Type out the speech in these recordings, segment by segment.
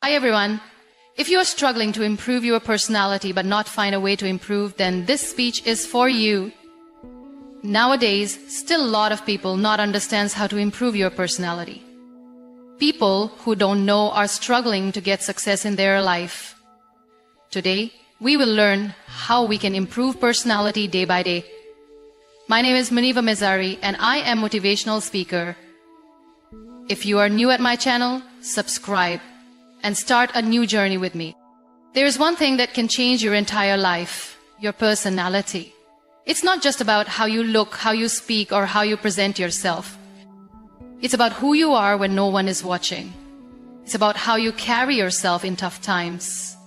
Hi everyone. If you are struggling to improve your personality but not find a way to improve, then this speech is for you. Nowadays, still a lot of people not understands how to improve your personality. People who don't know are struggling to get success in their life. Today, we will learn how we can improve personality day by day. My name is Muniba Mazari and I am motivational speaker. If you are new at my channel, subscribe and start a new journey with me. There is one thing that can change your entire life, your personality. It's not just about how you look, how you speak, or how you present yourself. It's about who you are when no one is watching. It's about how you carry yourself in tough times,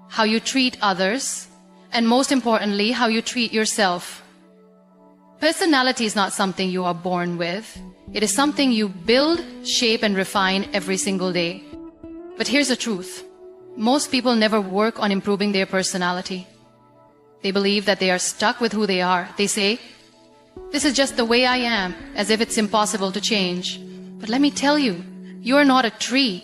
how you treat others, and most importantly, how you treat yourself. Personality is not something you are born with. It is something you build, shape, and refine every single day. But here's the truth. Most people never work on improving their personality. They believe that they are stuck with who they are. They say, "This is just the way I am," as if it's impossible to change. But let me tell you, you are not a tree.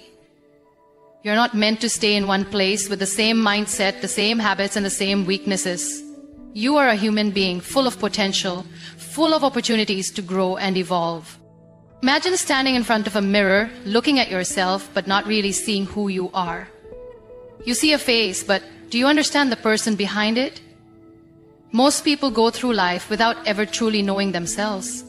You're not meant to stay in one place with the same mindset, the same habits, and the same weaknesses. You are a human being full of potential, full of opportunities to grow and evolve. Imagine standing in front of a mirror, looking at yourself, but not really seeing who you are. You see a face, but do you understand the person behind it? Most people go through life without ever truly knowing themselves.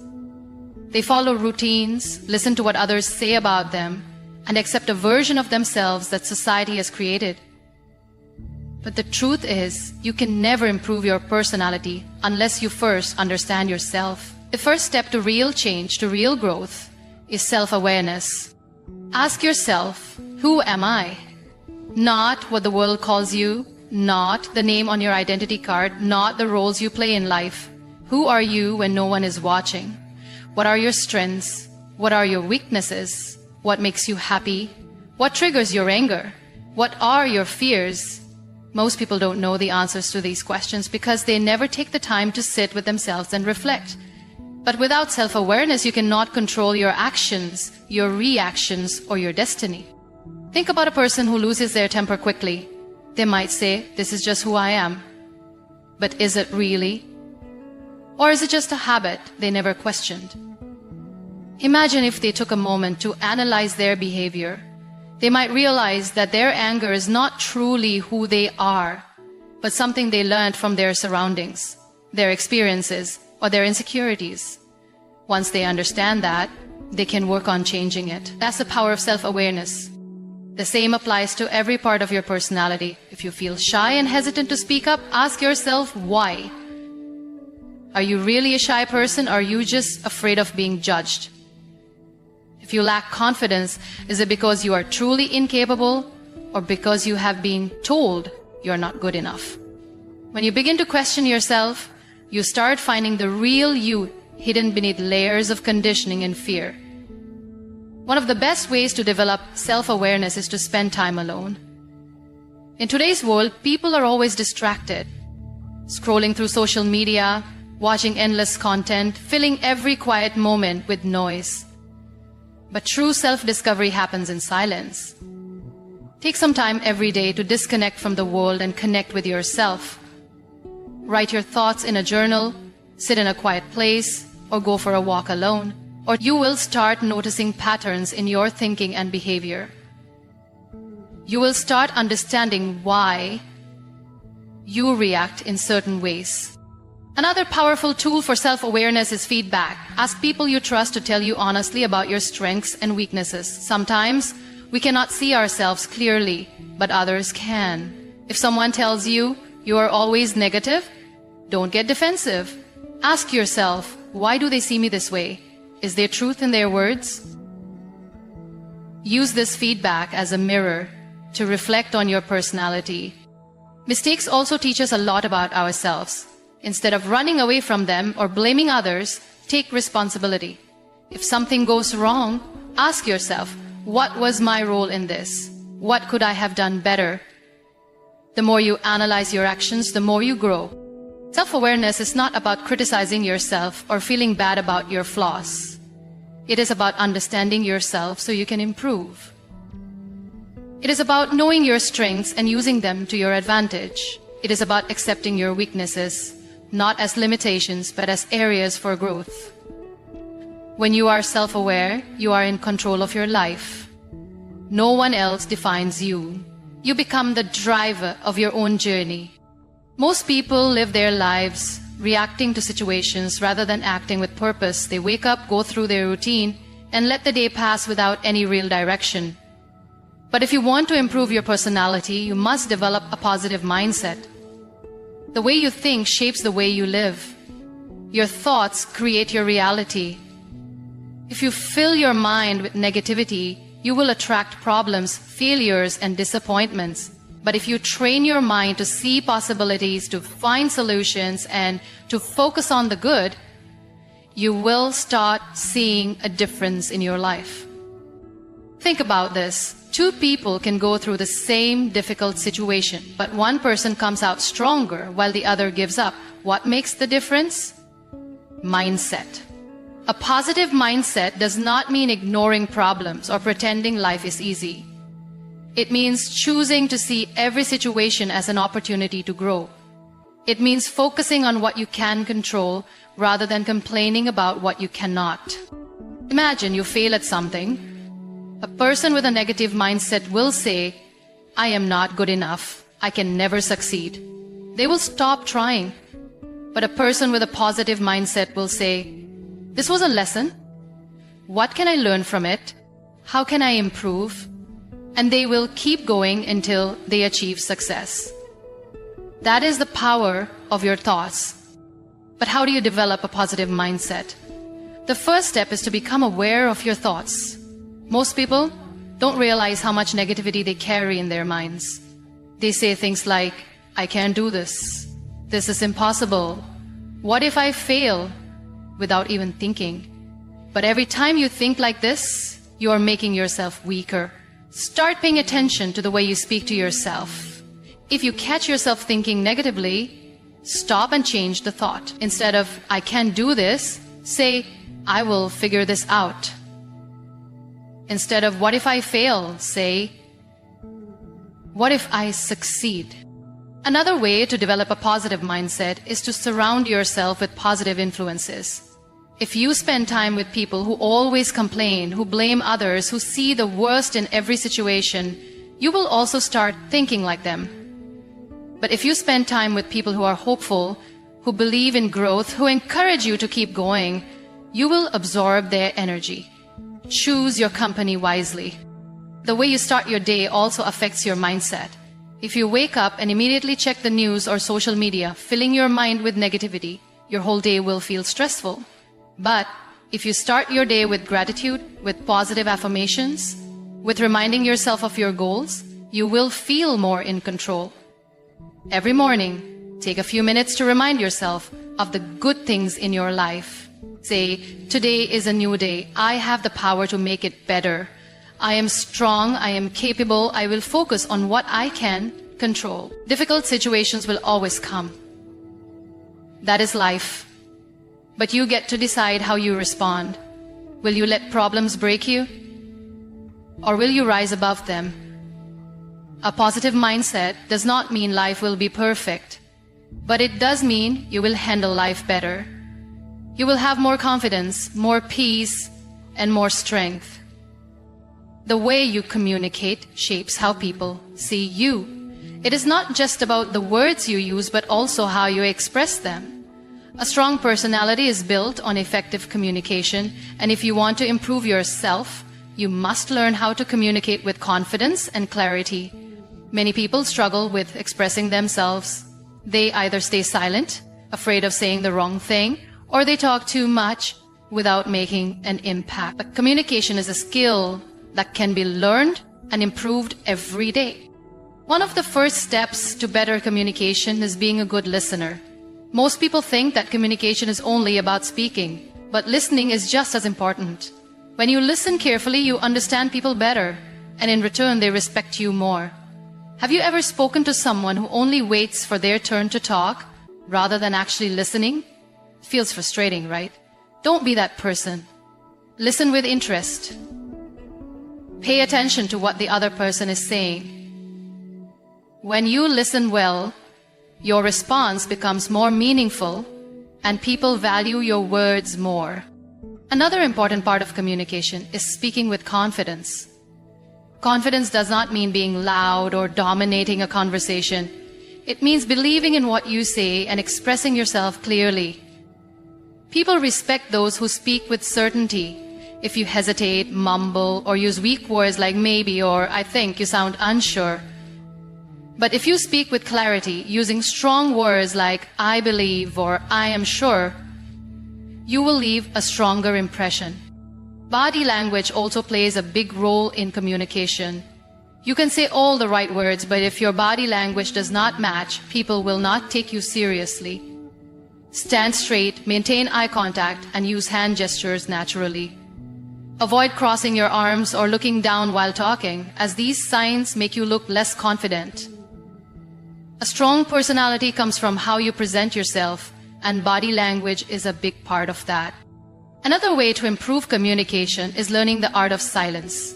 They follow routines, listen to what others say about them, and accept a version of themselves that society has created. But the truth is, you can never improve your personality unless you first understand yourself. The first step to real change, to real growth, is self-awareness. Ask yourself, who am I? Not what the world calls you, not the name on your identity card, not the roles you play in life. Who are you when no one is watching? What are your strengths? What are your weaknesses? What makes you happy? What triggers your anger? What are your fears? Most people don't know the answers to these questions because they never take the time to sit with themselves and reflect. But without self-awareness, you cannot control your actions, your reactions, or your destiny. Think about a person who loses their temper quickly. They might say, "This is just who I am." But is it really? Or is it just a habit they never questioned? Imagine if they took a moment to analyze their behavior. They might realize that their anger is not truly who they are, but something they learned from their surroundings, their experiences, or their insecurities. Once they understand that, they can work on changing it. That's the power of self-awareness. The same applies to every part of your personality. If you feel shy and hesitant to speak up, ask yourself why. Are you really a shy person, or are you just afraid of being judged? If you lack confidence, is it because you are truly incapable, or because you have been told you're not good enough? When you begin to question yourself, you start finding the real you hidden beneath layers of conditioning and fear. One of the best ways to develop self-awareness is to spend time alone. In today's world, people are always distracted, scrolling through social media, watching endless content, filling every quiet moment with noise. But true self-discovery happens in silence. Take some time every day to disconnect from the world and connect with yourself. Write your thoughts in a journal, sit in a quiet place, or go for a walk alone, or you will start noticing patterns in your thinking and behavior. You will start understanding why you react in certain ways. Another powerful tool for self-awareness is feedback. Ask people you trust to tell you honestly about your strengths and weaknesses. Sometimes we cannot see ourselves clearly, but others can. If someone tells you you are always negative, don't get defensive. Ask yourself, why do they see me this way? Is there truth in their words? Use this feedback as a mirror to reflect on your personality. Mistakes also teach us a lot about ourselves. Instead of running away from them or blaming others, take responsibility. If something goes wrong, ask yourself, what was my role in this? What could I have done better? The more you analyze your actions, the more you grow. Self-awareness is not about criticizing yourself or feeling bad about your flaws. It is about understanding yourself so you can improve. It is about knowing your strengths and using them to your advantage. It is about accepting your weaknesses, not as limitations, but as areas for growth. When you are self-aware, you are in control of your life. No one else defines you. You become the driver of your own journey. Most people live their lives reacting to situations rather than acting with purpose. They wake up, go through their routine, and let the day pass without any real direction. But if you want to improve your personality, you must develop a positive mindset. The way you think shapes the way you live. Your thoughts create your reality. If you fill your mind with negativity, you will attract problems, failures, and disappointments. But if you train your mind to see possibilities, to find solutions, and to focus on the good, you will start seeing a difference in your life. Think about this. Two people can go through the same difficult situation, but one person comes out stronger while the other gives up. What makes the difference? Mindset. A positive mindset does not mean ignoring problems or pretending life is easy. It means choosing to see every situation as an opportunity to grow. It means focusing on what you can control rather than complaining about what you cannot. Imagine you fail at something. A person with a negative mindset will say, "I am not good enough. I can never succeed." They will stop trying. But a person with a positive mindset will say, "This was a lesson. What can I learn from it? How can I improve?" And they will keep going until they achieve success. That is the power of your thoughts. But how do you develop a positive mindset? The first step is to become aware of your thoughts. Most people don't realize how much negativity they carry in their minds. They say things like, "I can't do this. This is impossible. What if I fail?" without even thinking. But every time you think like this, you are making yourself weaker. Start paying attention to the way you speak to yourself. If you catch yourself thinking negatively, stop and change the thought. Instead of, "I can't do this," say, "I will figure this out." Instead of, "What if I fail?" say, "What if I succeed?" Another way to develop a positive mindset is to surround yourself with positive influences. If you spend time with people who always complain, who blame others, who see the worst in every situation, you will also start thinking like them. But if you spend time with people who are hopeful, who believe in growth, who encourage you to keep going, you will absorb their energy. Choose your company wisely. The way you start your day also affects your mindset. If you wake up and immediately check the news or social media, filling your mind with negativity, your whole day will feel stressful. But if you start your day with gratitude, with positive affirmations, with reminding yourself of your goals, you will feel more in control. Every morning, take a few minutes to remind yourself of the good things in your life. Say, "Today is a new day. I have the power to make it better. I am strong. I am capable. I will focus on what I can control." Difficult situations will always come. That is life. But you get to decide how you respond. Will you let problems break you? Or will you rise above them? A positive mindset does not mean life will be perfect, but it does mean you will handle life better. You will have more confidence, more peace, and more strength. The way you communicate shapes how people see you. It is not just about the words you use, but also how you express them. A strong personality is built on effective communication, and if you want to improve yourself, you must learn how to communicate with confidence and clarity. Many people struggle with expressing themselves. They either stay silent, afraid of saying the wrong thing, or they talk too much without making an impact. But communication is a skill that can be learned and improved every day. One of the first steps to better communication is being a good listener. Most people think that communication is only about speaking, but listening is just as important. When you listen carefully, you understand people better, and in return, they respect you more. Have you ever spoken to someone who only waits for their turn to talk rather than actually listening? It feels frustrating, right? Don't be that person. Listen with interest. Pay attention to what the other person is saying. When you listen well, your response becomes more meaningful and people value your words more. Another important part of communication is speaking with confidence. Confidence does not mean being loud or dominating a conversation. It means believing in what you say and expressing yourself clearly. People respect those who speak with certainty. If you hesitate, mumble, or use weak words like maybe or I think, you sound unsure. But if you speak with clarity, using strong words like I believe or I am sure, you will leave a stronger impression. Body language also plays a big role in communication. You can say all the right words, but if your body language does not match, people will not take you seriously. Stand straight, maintain eye contact, and use hand gestures naturally. Avoid crossing your arms or looking down while talking, as these signs make you look less confident. A strong personality comes from how you present yourself, and body language is a big part of that. Another way to improve communication is learning the art of silence.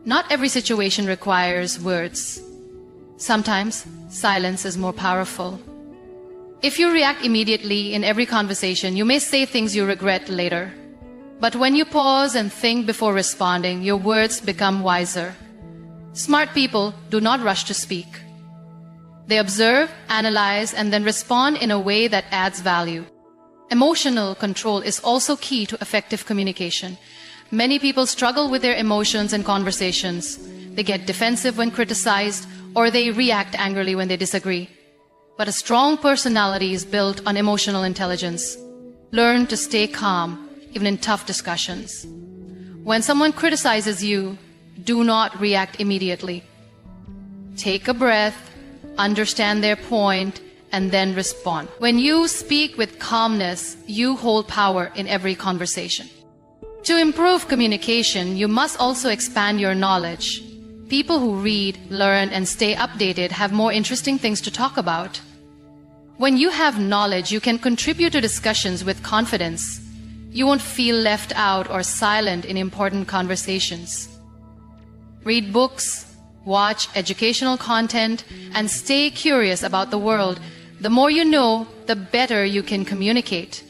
Not every situation requires words. Sometimes silence is more powerful. If you react immediately in every conversation, you may say things you regret later. But when you pause and think before responding, your words become wiser. Smart people do not rush to speak. They observe, analyze, and then respond in a way that adds value. Emotional control is also key to effective communication. Many people struggle with their emotions in conversations. They get defensive when criticized, or they react angrily when they disagree. But a strong personality is built on emotional intelligence. Learn to stay calm, even in tough discussions. When someone criticizes you, do not react immediately. Take a breath, understand their point, and then respond. When you speak with calmness, you hold power in every conversation. To improve communication, you must also expand your knowledge. People who read, learn, and stay updated have more interesting things to talk about. When you have knowledge, you can contribute to discussions with confidence. You won't feel left out or silent in important conversations. Read books, watch educational content, and stay curious about the world. The more you know, the better you can communicate.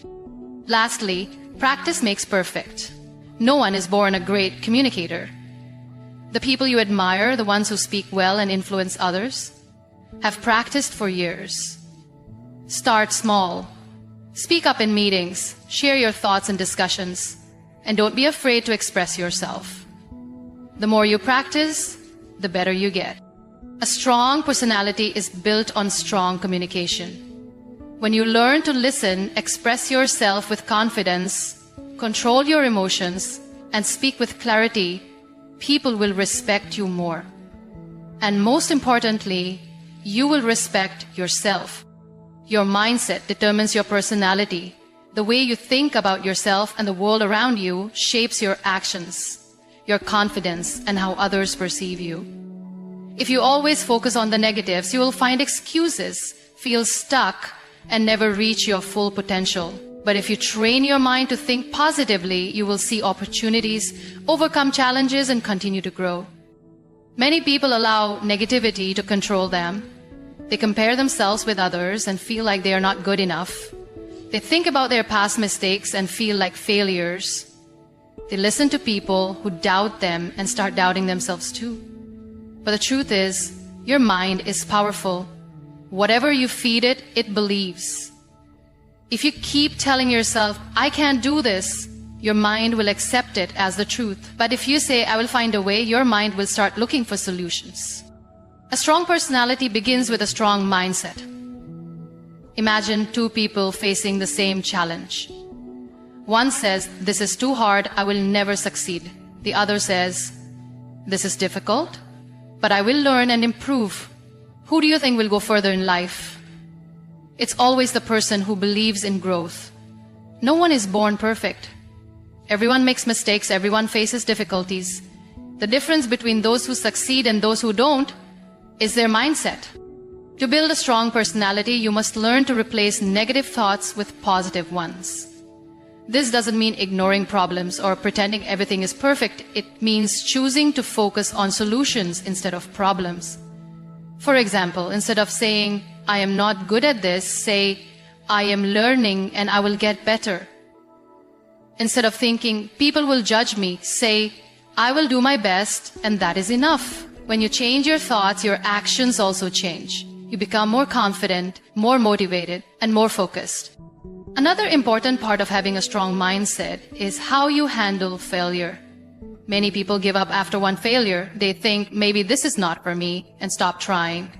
Lastly, practice makes perfect. No one is born a great communicator. The people you admire, the ones who speak well and influence others, have practiced for years. Start small. Speak up in meetings, share your thoughts in discussions, and don't be afraid to express yourself. The more you practice, the better you get. A strong personality is built on strong communication. When you learn to listen, express yourself with confidence, control your emotions, and speak with clarity, people will respect you more. And most importantly, you will respect yourself. Your mindset determines your personality. The way you think about yourself and the world around you shapes your actions, your confidence, and how others perceive you. If you always focus on the negatives, you will find excuses, feel stuck, and never reach your full potential. But if you train your mind to think positively, you will see opportunities, overcome challenges, and continue to grow. Many people allow negativity to control them. They compare themselves with others and feel like they are not good enough. They think about their past mistakes and feel like failures. They listen to people who doubt them and start doubting themselves too. But the truth is, your mind is powerful. Whatever you feed it, it believes. If you keep telling yourself, I can't do this, your mind will accept it as the truth. But if you say, I will find a way, your mind will start looking for solutions. A strong personality begins with a strong mindset. Imagine two people facing the same challenge. One says, this is too hard, I will never succeed. The other says, this is difficult, but I will learn and improve. Who do you think will go further in life? It's always the person who believes in growth. No one is born perfect. Everyone makes mistakes, everyone faces difficulties. The difference between those who succeed and those who don't is their mindset. To build a strong personality, you must learn to replace negative thoughts with positive ones. This doesn't mean ignoring problems or pretending everything is perfect. It means choosing to focus on solutions instead of problems. For example, instead of saying, I am not good at this, say, I am learning and I will get better. Instead of thinking, people will judge me, say, I will do my best and that is enough. When you change your thoughts, your actions also change. You become more confident, more motivated, and more focused. Another important part of having a strong mindset is how you handle failure. Many people give up after one failure. They think, maybe this is not for me, and stop trying.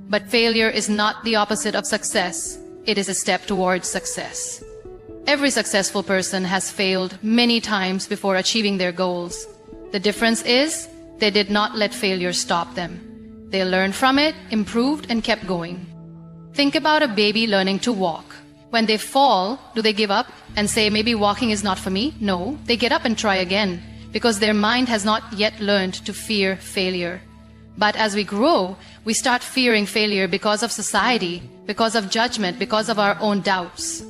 But failure is not the opposite of success. It is a step towards success. Every successful person has failed many times before achieving their goals. The difference is, they did not let failure stop them. They learned from it, improved, and kept going. Think about a baby learning to walk. When they fall, do they give up and say, maybe walking is not for me? No, they get up and try again because their mind has not yet learned to fear failure. But as we grow, we start fearing failure because of society, because of judgment, because of our own doubts.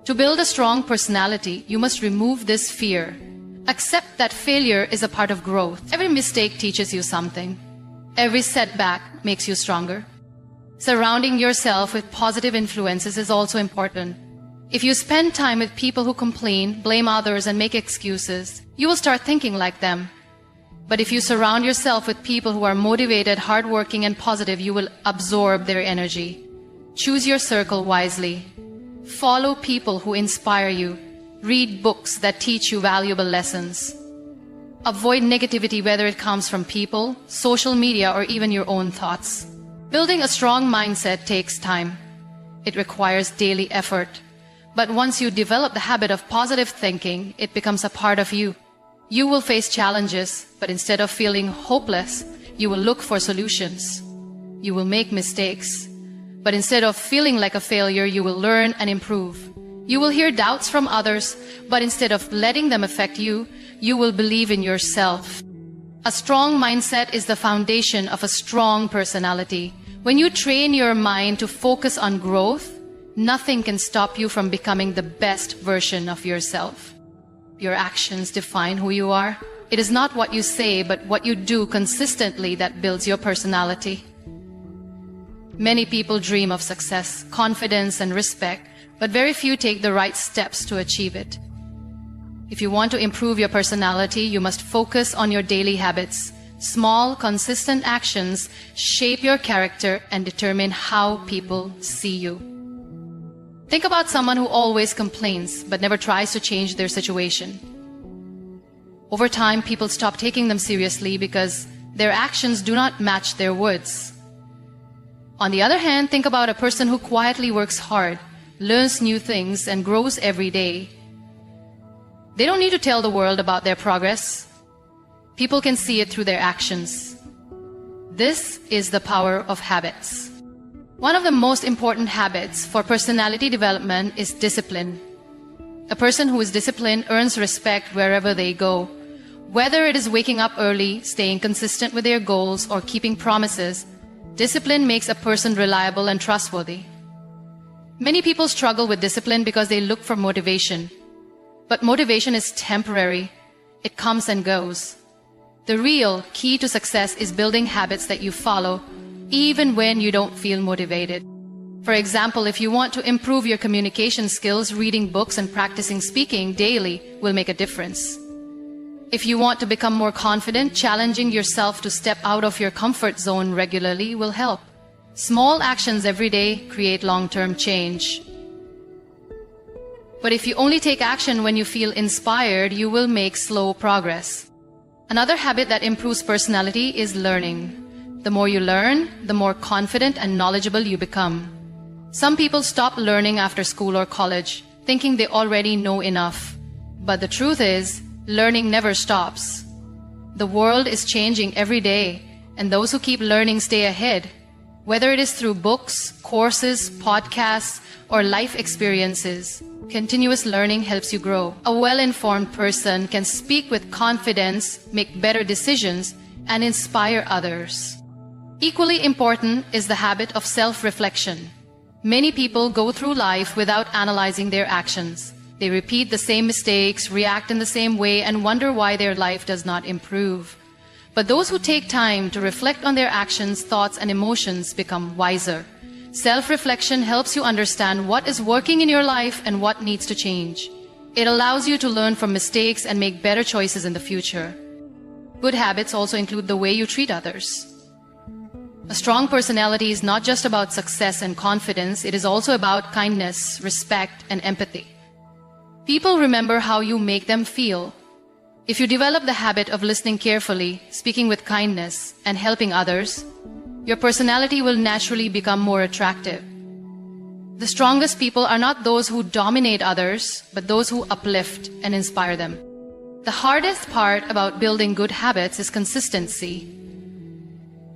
To build a strong personality, you must remove this fear. Accept that failure is a part of growth. Every mistake teaches you something. Every setback makes you stronger. Surrounding yourself with positive influences is also important. If you spend time with people who complain, blame others, and make excuses, you will start thinking like them. But if you surround yourself with people who are motivated, hardworking, and positive, you will absorb their energy. Choose your circle wisely. Follow people who inspire you. Read books that teach you valuable lessons. Avoid negativity, whether it comes from people, social media, or even your own thoughts. Building a strong mindset takes time. It requires daily effort. But once you develop the habit of positive thinking, it becomes a part of you. You will face challenges, but instead of feeling hopeless, you will look for solutions. You will make mistakes. But instead of feeling like a failure, you will learn and improve. You will hear doubts from others, but instead of letting them affect you, you will believe in yourself. A strong mindset is the foundation of a strong personality. When you train your mind to focus on growth, nothing can stop you from becoming the best version of yourself. Your actions define who you are. It is not what you say, but what you do consistently that builds your personality. Many people dream of success, confidence, and respect, but very few take the right steps to achieve it. If you want to improve your personality, you must focus on your daily habits. Small, consistent actions shape your character and determine how people see you. Think about someone who always complains but never tries to change their situation. Over time, people stop taking them seriously because their actions do not match their words. On the other hand, think about a person who quietly works hard, learns new things, and grows every day. They don't need to tell the world about their progress. People can see it through their actions. This is the power of habits. One of the most important habits for personality development is discipline. A person who is disciplined earns respect wherever they go. Whether it is waking up early, staying consistent with their goals, or keeping promises, discipline makes a person reliable and trustworthy. Many people struggle with discipline because they look for motivation. But motivation is temporary. It comes and goes. The real key to success is building habits that you follow even when you don't feel motivated. For example, if you want to improve your communication skills, reading books and practicing speaking daily will make a difference. If you want to become more confident, challenging yourself to step out of your comfort zone regularly will help. Small actions every day create long-term change. But if you only take action when you feel inspired, you will make slow progress. Another habit that improves personality is learning. The more you learn, the more confident and knowledgeable you become. Some people stop learning after school or college, thinking they already know enough. But the truth is, learning never stops. The world is changing every day, and those who keep learning stay ahead. Whether it is through books, courses, podcasts, or life experiences, continuous learning helps you grow. A well-informed person can speak with confidence, make better decisions, and inspire others. Equally important is the habit of self-reflection. Many people go through life without analyzing their actions. They repeat the same mistakes, react in the same way, and wonder why their life does not improve. But those who take time to reflect on their actions, thoughts, and emotions become wiser. Self-reflection helps you understand what is working in your life and what needs to change. It allows you to learn from mistakes and make better choices in the future. Good habits also include the way you treat others. A strong personality is not just about success and confidence, it is also about kindness, respect, and empathy. People remember how you make them feel. If you develop the habit of listening carefully, speaking with kindness, and helping others, your personality will naturally become more attractive. The strongest people are not those who dominate others, but those who uplift and inspire them. The hardest part about building good habits is consistency.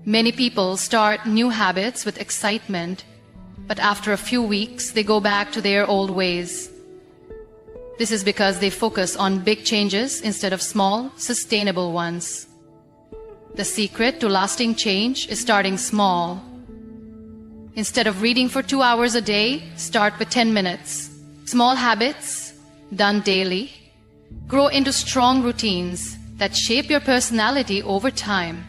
Many people start new habits with excitement, but after a few weeks, they go back to their old ways. This is because they focus on big changes instead of small, sustainable ones. The secret to lasting change is starting small. Instead of reading for 2 hours a day, start with 10 minutes. Small habits, done daily, grow into strong routines that shape your personality over time.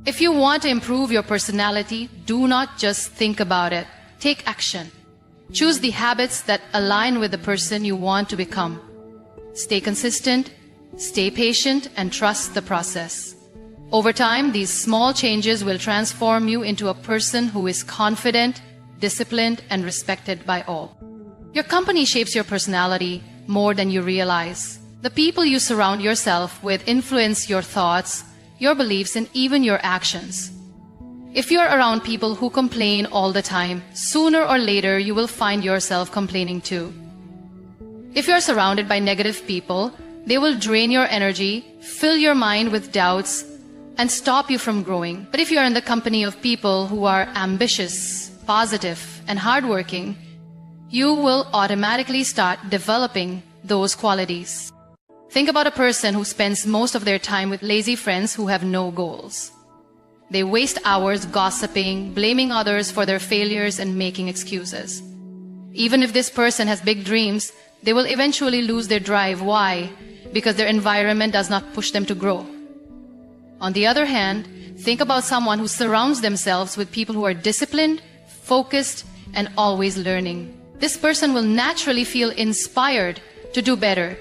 If you want to improve your personality, do not just think about it. Take action. Choose the habits that align with the person you want to become. Stay consistent, stay patient, and trust the process. Over time, these small changes will transform you into a person who is confident, disciplined, and respected by all. Your company shapes your personality more than you realize. The people you surround yourself with influence your thoughts, your beliefs, and even your actions. If you're around people who complain all the time, sooner or later you will find yourself complaining too. If you're surrounded by negative people, they will drain your energy, fill your mind with doubts, and stop you from growing. But if you are in the company of people who are ambitious, positive, and hardworking, you will automatically start developing those qualities. Think about a person who spends most of their time with lazy friends who have no goals. They waste hours gossiping, blaming others for their failures, and making excuses. Even if this person has big dreams, they will eventually lose their drive. Why? Because their environment does not push them to grow. On the other hand, think about someone who surrounds themselves with people who are disciplined, focused, and always learning. This person will naturally feel inspired to do better.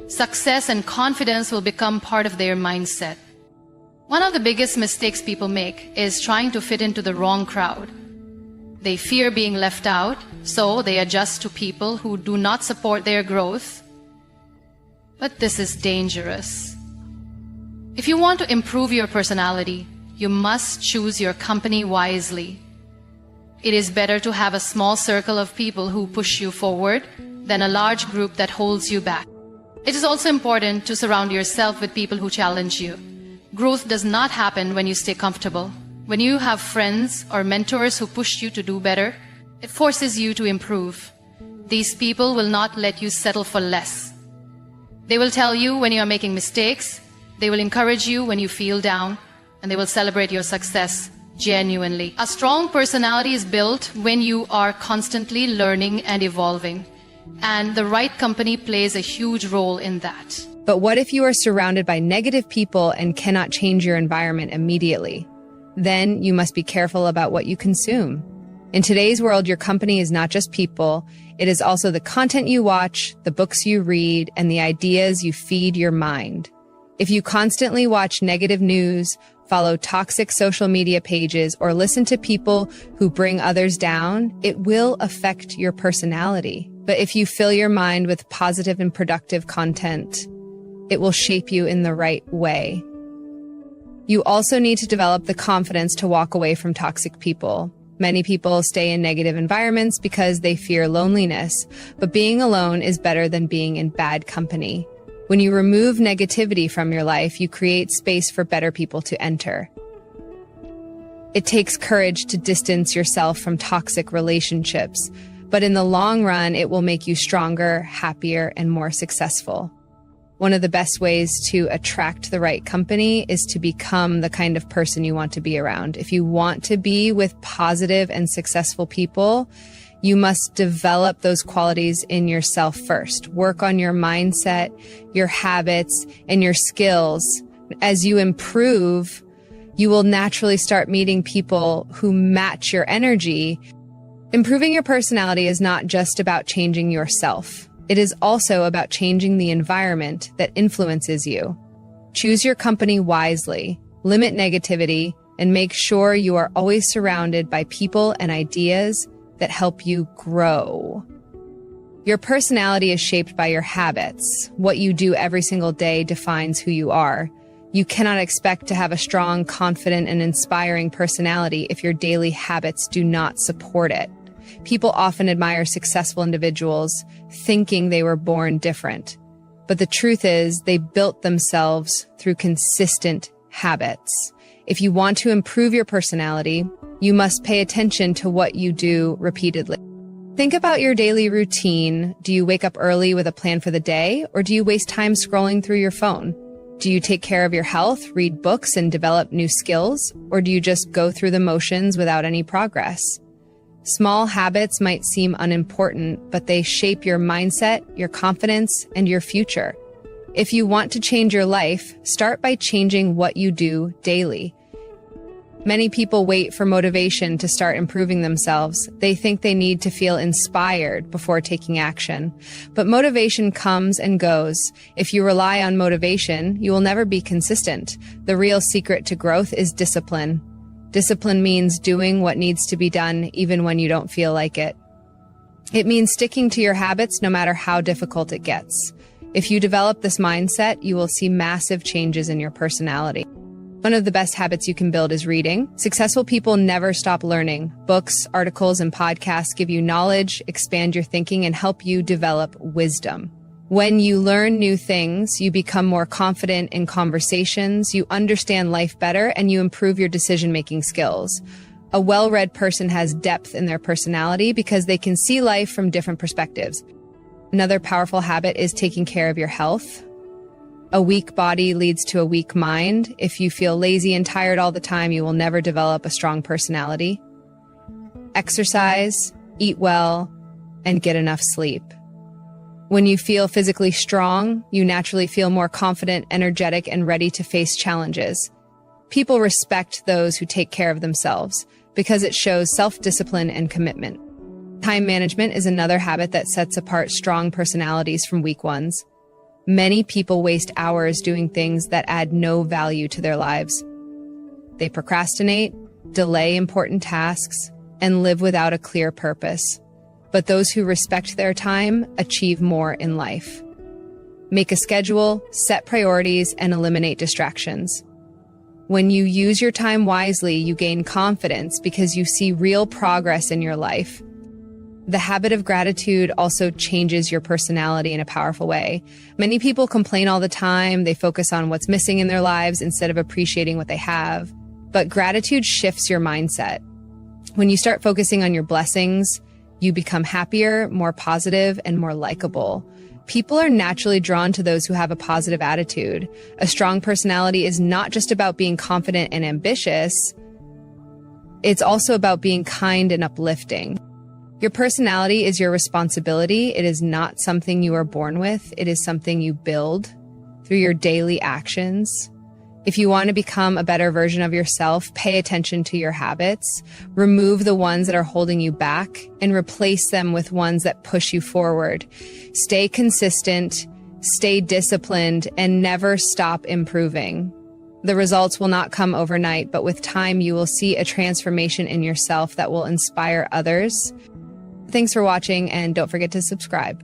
Success and confidence will become part of their mindset. One of the biggest mistakes people make is trying to fit into the wrong crowd. They fear being left out, so they adjust to people who do not support their growth. But this is dangerous. If you want to improve your personality, you must choose your company wisely. It is better to have a small circle of people who push you forward than a large group that holds you back. It is also important to surround yourself with people who challenge you. Growth does not happen when you stay comfortable. When you have friends or mentors who push you to do better, it forces you to improve. These people will not let you settle for less. They will tell you when you are making mistakes, they will encourage you when you feel down, and they will celebrate your success genuinely. A strong personality is built when you are constantly learning and evolving. And the right company plays a huge role in that. But what if you are surrounded by negative people and cannot change your environment immediately? Then you must be careful about what you consume. In today's world, your company is not just people, it is also the content you watch, the books you read, and the ideas you feed your mind. If you constantly watch negative news, follow toxic social media pages, or listen to people who bring others down, it will affect your personality. But if you fill your mind with positive and productive content, it will shape you in the right way. You also need to develop the confidence to walk away from toxic people. Many people stay in negative environments because they fear loneliness, but being alone is better than being in bad company. When you remove negativity from your life, you create space for better people to enter. It takes courage to distance yourself from toxic relationships, but in the long run, it will make you stronger, happier, and more successful. One of the best ways to attract the right company is to become the kind of person you want to be around. If you want to be with positive and successful people, You must develop those qualities in yourself first. Work on your mindset, your habits, and your skills. As you improve, you will naturally start meeting people who match your energy. Improving your personality is not just about changing yourself. It is also about changing the environment that influences you. Choose your company wisely, limit negativity, and make sure you are always surrounded by people and ideas that help you grow. Your personality is shaped by your habits. What you do every single day defines who you are. You cannot expect to have a strong, confident, and inspiring personality if your daily habits do not support it. People often admire successful individuals, thinking they were born different. But the truth is, they built themselves through consistent habits. If you want to improve your personality, you must pay attention to what you do repeatedly. Think about your daily routine. Do you wake up early with a plan for the day, or do you waste time scrolling through your phone? Do you take care of your health, read books, and develop new skills, or do you just go through the motions without any progress? Small habits might seem unimportant, but they shape your mindset, your confidence, and your future. If you want to change your life, start by changing what you do daily. Many people wait for motivation to start improving themselves. They think they need to feel inspired before taking action. But motivation comes and goes. If you rely on motivation, you will never be consistent. The real secret to growth is discipline. Discipline means doing what needs to be done even when you don't feel like it. It means sticking to your habits no matter how difficult it gets. If you develop this mindset, you will see massive changes in your personality. One of the best habits you can build is reading. Successful people never stop learning. Books, articles, and podcasts give you knowledge, expand your thinking, and help you develop wisdom. When you learn new things, you become more confident in conversations, you understand life better, and you improve your decision-making skills. A well-read person has depth in their personality because they can see life from different perspectives. Another powerful habit is taking care of your health. A weak body leads to a weak mind. If you feel lazy and tired all the time, you will never develop a strong personality. Exercise, eat well, and get enough sleep. When you feel physically strong, you naturally feel more confident, energetic, and ready to face challenges. People respect those who take care of themselves because it shows self-discipline and commitment. Time management is another habit that sets apart strong personalities from weak ones. Many people waste hours doing things that add no value to their lives. They procrastinate, delay important tasks, and live without a clear purpose. But those who respect their time achieve more in life. Make a schedule, set priorities, and eliminate distractions. When you use your time wisely, you gain confidence because you see real progress in your life. The habit of gratitude also changes your personality in a powerful way. Many people complain all the time. They focus on what's missing in their lives instead of appreciating what they have. But gratitude shifts your mindset. When you start focusing on your blessings, you become happier, more positive, and more likable. People are naturally drawn to those who have a positive attitude. A strong personality is not just about being confident and ambitious. It's also about being kind and uplifting. Your personality is your responsibility. It is not something you are born with. It is something you build through your daily actions. If you want to become a better version of yourself, pay attention to your habits, remove the ones that are holding you back, and replace them with ones that push you forward. Stay consistent, stay disciplined, and never stop improving. The results will not come overnight, but with time, you will see a transformation in yourself that will inspire others. Thanks for watching, and don't forget to subscribe.